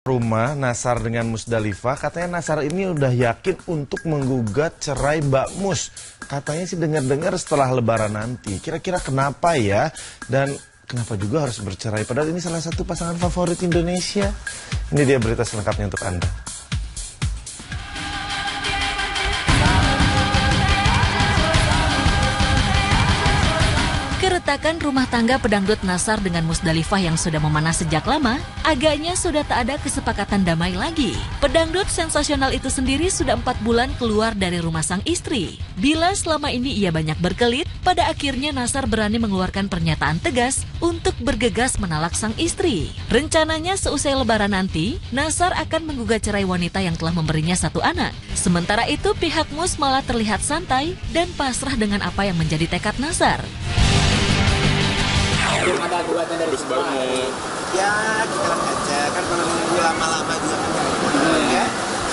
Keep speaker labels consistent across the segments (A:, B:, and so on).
A: Rumah Nasar dengan Musdalifah, katanya Nasar ini udah yakin untuk menggugat cerai Mbak Mus. Katanya sih dengar-dengar setelah Lebaran nanti. Kira-kira kenapa ya? Dan kenapa juga harus bercerai? Padahal ini salah satu pasangan favorit Indonesia. Ini dia berita selengkapnya untuk Anda.
B: Keretakan rumah tangga pedangdut Nasar dengan Musdalifah yang sudah memanas sejak lama, agaknya sudah tak ada kesepakatan damai lagi. Pedangdut sensasional itu sendiri sudah 4 bulan keluar dari rumah sang istri. Bila selama ini ia banyak berkelit, pada akhirnya Nasar berani mengeluarkan pernyataan tegas untuk bergegas menalak sang istri. Rencananya seusai Lebaran nanti, Nasar akan menggugat cerai wanita yang telah memberinya 1 anak. Sementara itu pihak Mus malah terlihat santai dan pasrah dengan apa yang menjadi tekad Nasar.
C: Ada gugatnya dari semua.
D: Ya, kita aja kan kalau nunggu lama-lama juga ya.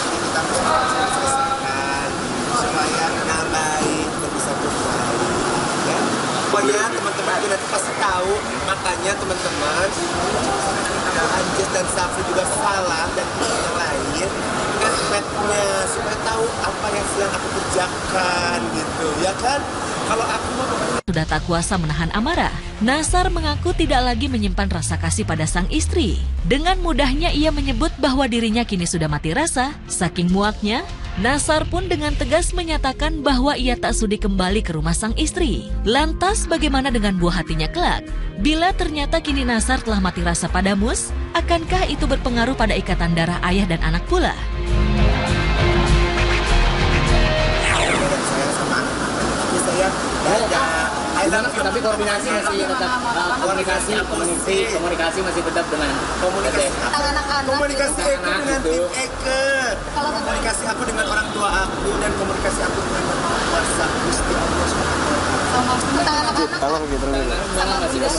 D: Jadi kita mesti selesaikan supaya kenal baik dan bisa berbaik. Ya. Pokoknya teman-teman itu nanti pasti tahu, makanya teman-teman Anjis dan Safi juga salah dan yang lain kan petnya supaya tahu apa yang sedang aku kerjakan gitu, ya kan? Kalau aku mau
B: sudah tak kuasa menahan amarah, Nasar mengaku tidak lagi menyimpan rasa kasih pada sang istri. Dengan mudahnya ia menyebut bahwa dirinya kini sudah mati rasa. Saking muaknya, Nasar pun dengan tegas menyatakan bahwa ia tak sudi kembali ke rumah sang istri. Lantas bagaimana dengan buah hatinya kelak? Bila ternyata kini Nasar telah mati rasa pada Mus, akankah itu berpengaruh pada ikatan darah ayah dan anak pula?
C: Tapi koordinasi masih tetap komunikasi masih tetap dengan
D: komunikasi aku dengan tim Eken, komunikasi aku dengan orang tua aku dan komunikasi aku dengan kuasa Gusti Allah SWT.
C: kalau begitu masih komunikasi.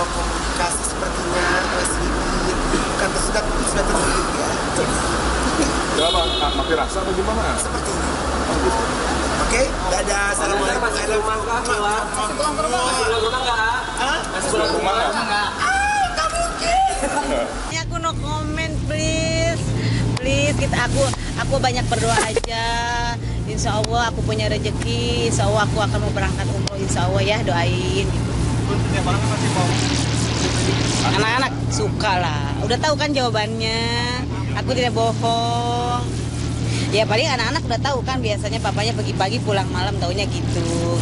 D: Komunikasi sepertinya sedikit bukan sudah tertutup ya.
E: Kenapa? Makin rasa atau gimana?
D: Seperti ini. Oke, dadah, assalamualaikum.
C: Masih pulang ke rumah nggak? Masih pulang ke rumah nggak?
D: Tak mungkin.
F: Aku no comment please, aku banyak berdoa aja. Insya Allah aku punya rezeki, Insya Allah aku akan mau berangkat umroh, Insya Allah ya doain. Anak-anak suka lah, udah tahu kan jawabannya. Aku tidak bohong. Ya paling anak-anak udah tahu kan biasanya papanya pagi-pagi pulang malam taunya gitu.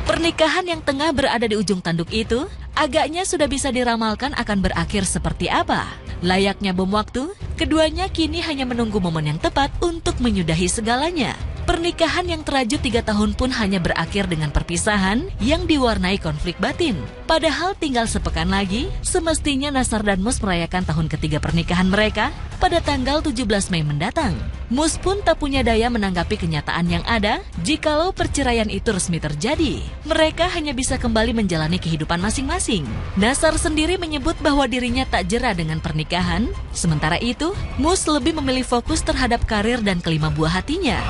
B: Pernikahan yang tengah berada di ujung tanduk itu, agaknya sudah bisa diramalkan akan berakhir seperti apa. Layaknya bom waktu, keduanya kini hanya menunggu momen yang tepat untuk menyudahi segalanya. Pernikahan yang terajut 3 tahun pun hanya berakhir dengan perpisahan yang diwarnai konflik batin. Padahal tinggal sepekan lagi, semestinya Nasar dan Mus merayakan tahun ketiga pernikahan mereka pada tanggal 17 Mei mendatang. Mus pun tak punya daya menanggapi kenyataan yang ada jikalau perceraian itu resmi terjadi. Mereka hanya bisa kembali menjalani kehidupan masing-masing. Nasar sendiri menyebut bahwa dirinya tak jera dengan pernikahan, sementara itu Mus lebih memilih fokus terhadap karir dan kelima buah hatinya.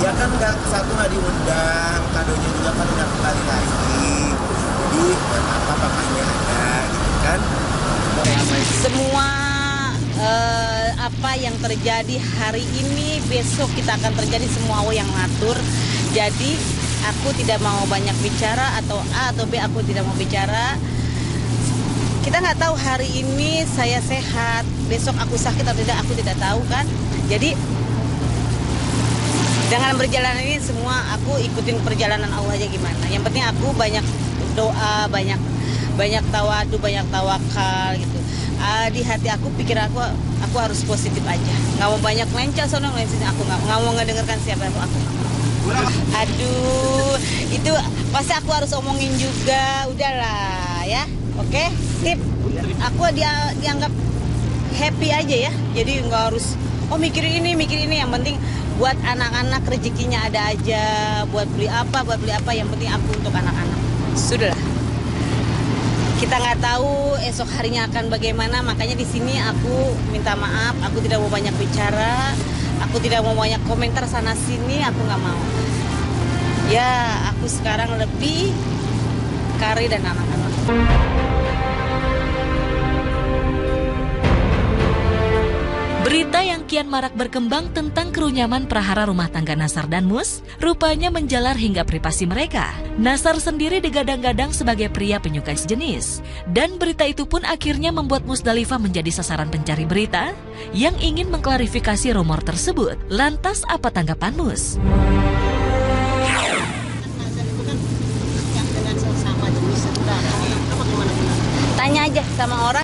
D: Ya kan nggak diundang, kadonya juga kan udah kembali lagi. Jadi buat apa papanya ada gitu kan?
F: Semua apa yang terjadi hari ini besok kita akan terjadi, semua Allah yang ngatur. Jadi aku tidak mau banyak bicara atau A atau B, aku tidak mau bicara. Kita nggak tahu hari ini saya sehat, besok aku sakit atau tidak, aku tidak tahu kan. Jadi dengan berjalan ini semua aku ikutin perjalanan Allah aja gimana. Yang penting aku banyak doa, banyak tawadu, banyak tawakal gitu. Di hati aku pikir aku harus positif aja. Nggak mau banyak lencah soalnya aku nggak mau ngedengarkan siapa aku nggak mau. Aduh, itu pasti aku harus omongin juga. Udahlah ya. Oke, sip. Aku dianggap happy aja ya. Jadi nggak harus mikirin ini. Yang penting buat anak-anak rezekinya ada aja. Buat beli apa. Yang penting aku untuk anak-anak. Sudahlah. kita nggak tahu esok harinya akan bagaimana. Makanya di sini aku minta maaf, aku tidak mau banyak bicara, aku tidak mau banyak komentar sana sini, aku nggak mau. Ya, aku sekarang lebih Kari dan anak-anak.
B: Berita yang kian marak berkembang tentang kerunyaman prahara rumah tangga Nasar dan Mus rupanya menjalar hingga privasi mereka. Nasar sendiri digadang-gadang sebagai pria penyuka sejenis. Dan berita itu pun akhirnya membuat Musdalifah menjadi sasaran pencari berita yang ingin mengklarifikasi rumor tersebut. Lantas apa tanggapan Mus?
F: Tanya aja sama orang.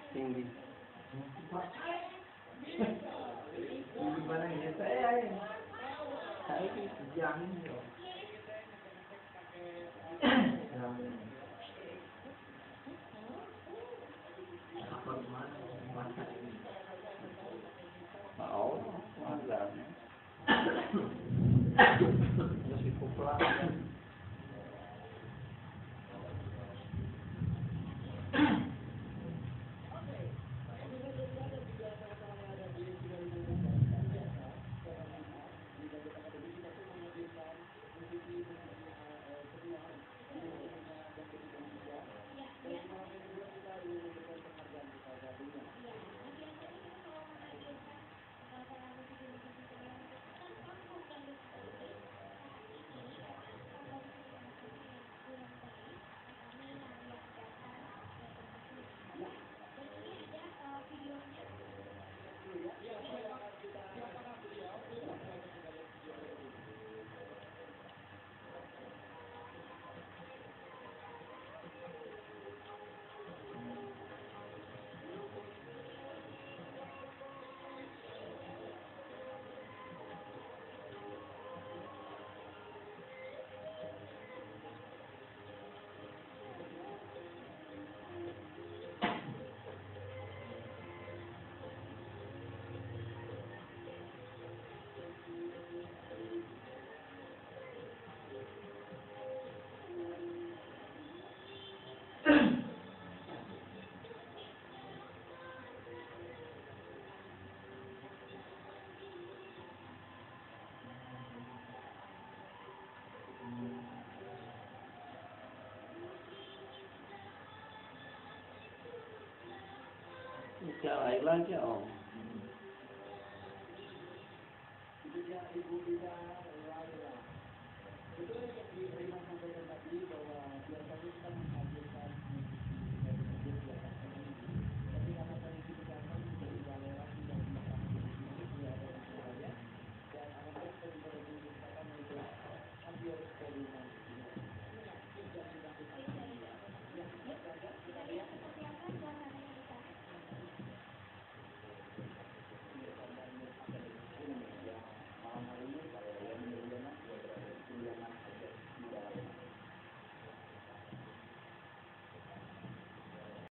D: Tinggi. Gimana ya saya? Saya jamin dong. Mau, ada. Masih populer.
G: Cari air lagi Om.
H: Betul yang diterima sampaikan tadi bahwa biasanya kita